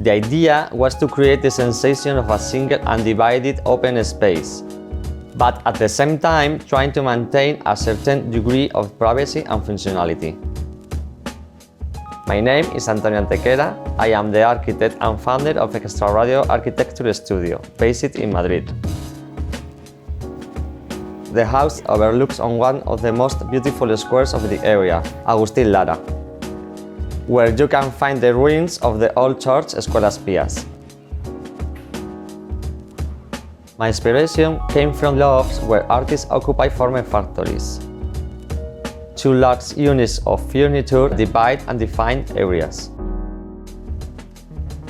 The idea was to create the sensation of a single undivided open space, but at the same time trying to maintain a certain degree of privacy and functionality. My name is Antonio Antequera. I am the architect and founder of Extrarradio Architecture Studio, based in Madrid. The house overlooks on one of the most beautiful squares of the area, Agustín Lara, where you can find the ruins of the old church Escuelas Pías. My inspiration came from lofts where artists occupy former factories. Two large units of furniture divide and define areas.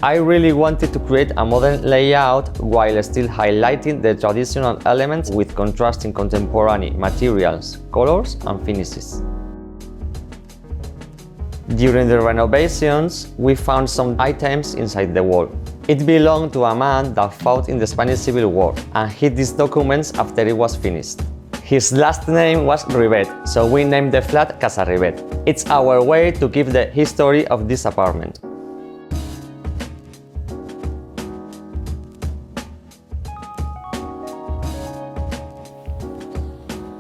I really wanted to create a modern layout while still highlighting the traditional elements with contrasting contemporary materials, colors, and finishes. During the renovations, we found some items inside the wall. It belonged to a man that fought in the Spanish Civil War and hid these documents after it was finished. His last name was Ribet, so we named the flat Casa Ribet. It's our way to give the history of this apartment.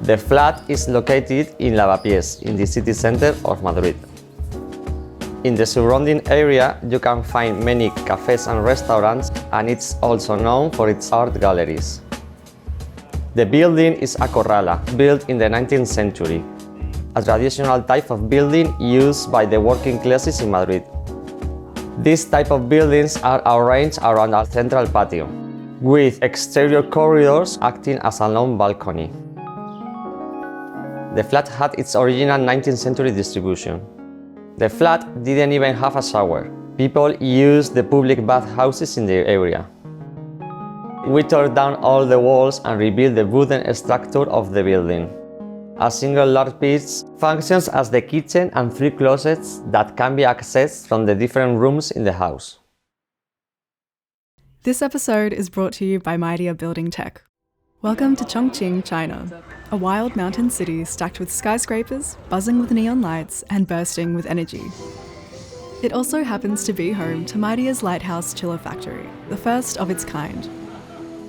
The flat is located in Lavapiés, in the city center of Madrid. In the surrounding area, you can find many cafes and restaurants, and it's also known for its art galleries. The building is a corrala, built in the 19th century, a traditional type of building used by the working classes in Madrid. These type of buildings are arranged around a central patio, with exterior corridors acting as a long balcony. The flat had its original 19th century distribution. The flat didn't even have a shower. People used the public bathhouses in the area. We tore down all the walls and rebuilt the wooden structure of the building. A single large piece functions as the kitchen and 3 closets that can be accessed from the different rooms in the house. This episode is brought to you by Midea Building Tech. Welcome to Chongqing, China, a wild mountain city stacked with skyscrapers, buzzing with neon lights, and bursting with energy. It also happens to be home to Midea's Lighthouse Chiller Factory, the first of its kind.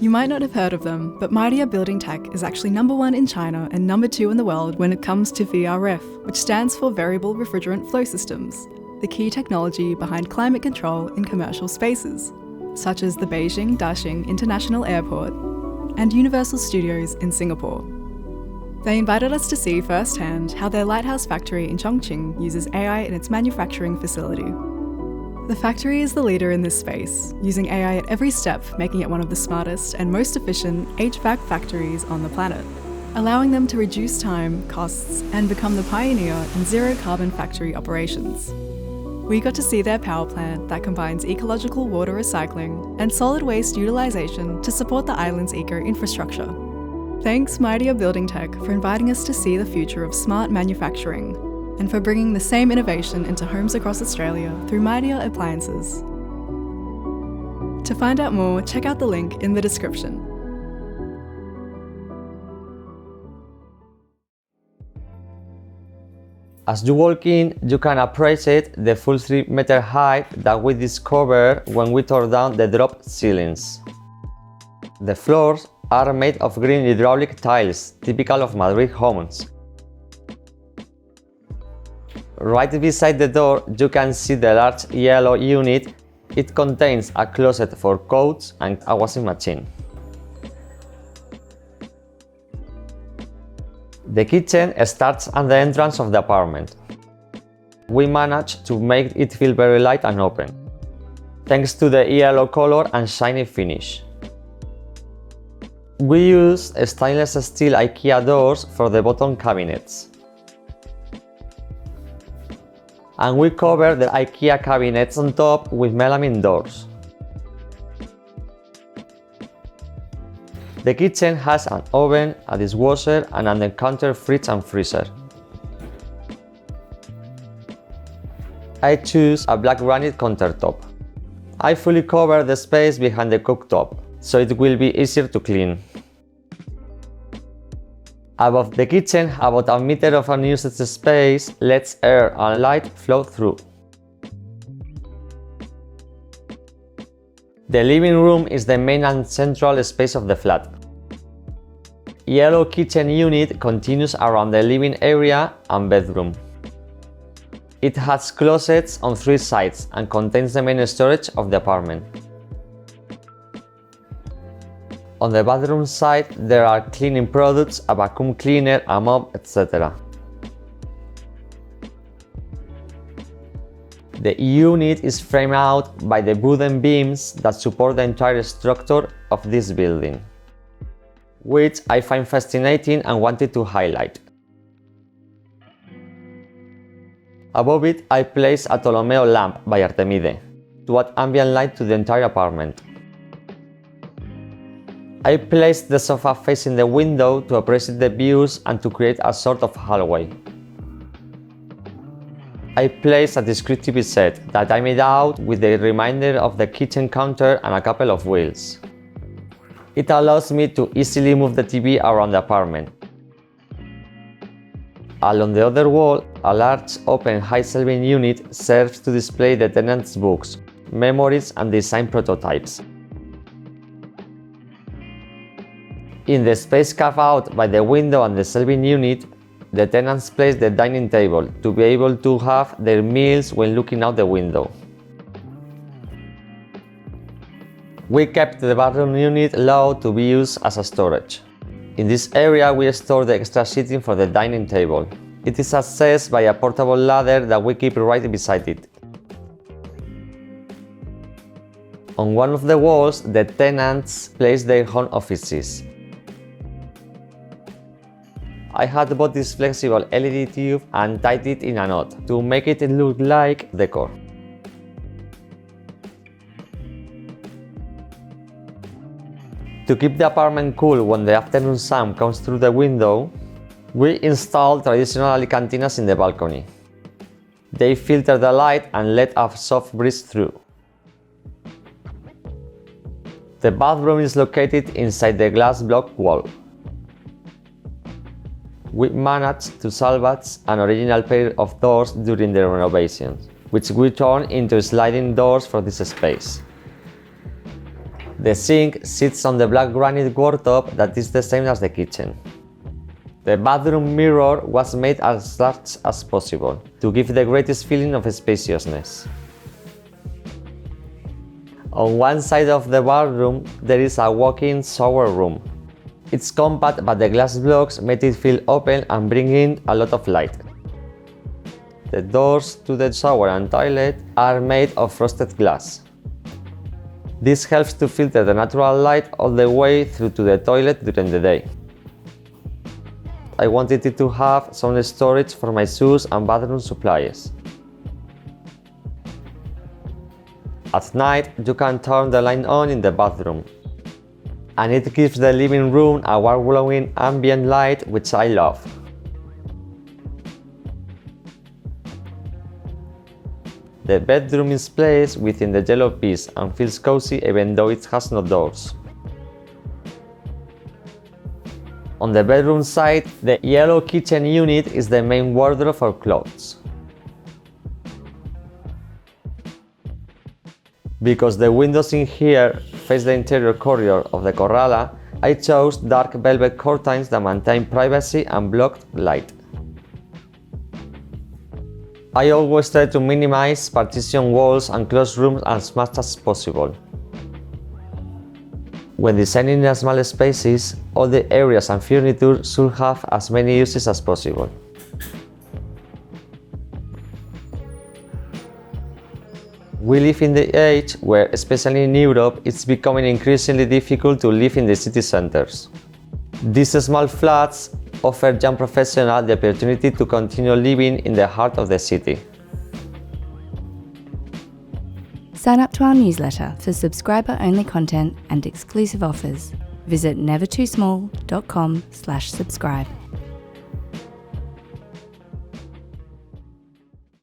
You might not have heard of them, but Midea Building Tech is actually #1 in China and #2 in the world when it comes to VRF, which stands for Variable Refrigerant Flow Systems, the key technology behind climate control in commercial spaces, such as the Beijing Daxing International Airport and Universal Studios in Singapore. They invited us to see firsthand how their lighthouse factory in Chongqing uses AI in its manufacturing facility. The factory is the leader in this space, using AI at every step, making it one of the smartest and most efficient HVAC factories on the planet, allowing them to reduce time, costs, and become the pioneer in zero-carbon factory operations. We got to see their power plant that combines ecological water recycling and solid waste utilisation to support the island's eco-infrastructure. Thanks Midea Building Tech for inviting us to see the future of smart manufacturing and for bringing the same innovation into homes across Australia through Midea Appliances. To find out more, check out the link in the description. As you walk in, you can appreciate the full 3-meter height that we discovered when we tore down the drop ceilings. The floors are made of green hydraulic tiles, typical of Madrid homes. Right beside the door, you can see the large yellow unit. It contains a closet for coats and a washing machine. The kitchen starts at the entrance of the apartment. We managed to make it feel very light and open, thanks to the yellow color and shiny finish. We used stainless steel IKEA doors for the bottom cabinets. And we covered the IKEA cabinets on top with melamine doors. The kitchen has an oven, a dishwasher, and an on-the-counter fridge and freezer. I choose a black granite countertop. I fully cover the space behind the cooktop, so it will be easier to clean. Above the kitchen, about a meter of unused space lets air and light flow through. The living room is the main and central space of the flat. Yellow kitchen unit continues around the living area and bedroom. It has closets on 3 sides and contains the main storage of the apartment. On the bathroom side, there are cleaning products, a vacuum cleaner, a mop, etc. The unit is framed out by the wooden beams that support the entire structure of this building, which I find fascinating and wanted to highlight. Above it, I place a Ptolomeo lamp by Artemide to add ambient light to the entire apartment. I placed the sofa facing the window to appreciate the views and to create a sort of hallway. I placed a discreet TV set that I made out with the remainder of the kitchen counter and a couple of wheels. It allows me to easily move the TV around the apartment. Along the other wall, a large open high shelving unit serves to display the tenants' books, memories and design prototypes. In the space carved out by the window and the shelving unit, the tenants place the dining table to be able to have their meals when looking out the window. We kept the bathroom unit low to be used as a storage. In this area we store the extra seating for the dining table. It is accessed by a portable ladder that we keep right beside it. On one of the walls, the tenants place their home offices. I had bought this flexible LED tube and tied it in a knot to make it look like decor. To keep the apartment cool when the afternoon sun comes through the window, we installed traditional alicantinas in the balcony. They filter the light and let a soft breeze through. The bathroom is located inside the glass block wall. We managed to salvage an original pair of doors during the renovation, which we turned into sliding doors for this space. The sink sits on the black granite worktop that is the same as the kitchen. The bathroom mirror was made as large as possible to give the greatest feeling of spaciousness. On one side of the bathroom there is a walk-in shower room. It's compact, but the glass blocks made it feel open and bring in a lot of light. The doors to the shower and toilet are made of frosted glass. This helps to filter the natural light all the way through to the toilet during the day. I wanted it to have some storage for my shoes and bathroom supplies. At night, you can turn the light on in the bathroom, and it gives the living room a warm glowing ambient light, which I love. The bedroom is placed within the yellow piece and feels cozy even though it has no doors. On the bedroom side, the yellow kitchen unit is the main wardrobe for clothes. Because the windows in here face the interior corridor of the Corrala, I chose dark velvet curtains that maintain privacy and blocked light. I always try to minimize partition walls and closed rooms as much as possible. When designing in small spaces, all the areas and furniture should have as many uses as possible. We live in the age where, especially in Europe, it's becoming increasingly difficult to live in the city centers. These small flats offer young professionals the opportunity to continue living in the heart of the city. Sign up to our newsletter for subscriber-only content and exclusive offers. Visit nevertoosmall.com/subscribe.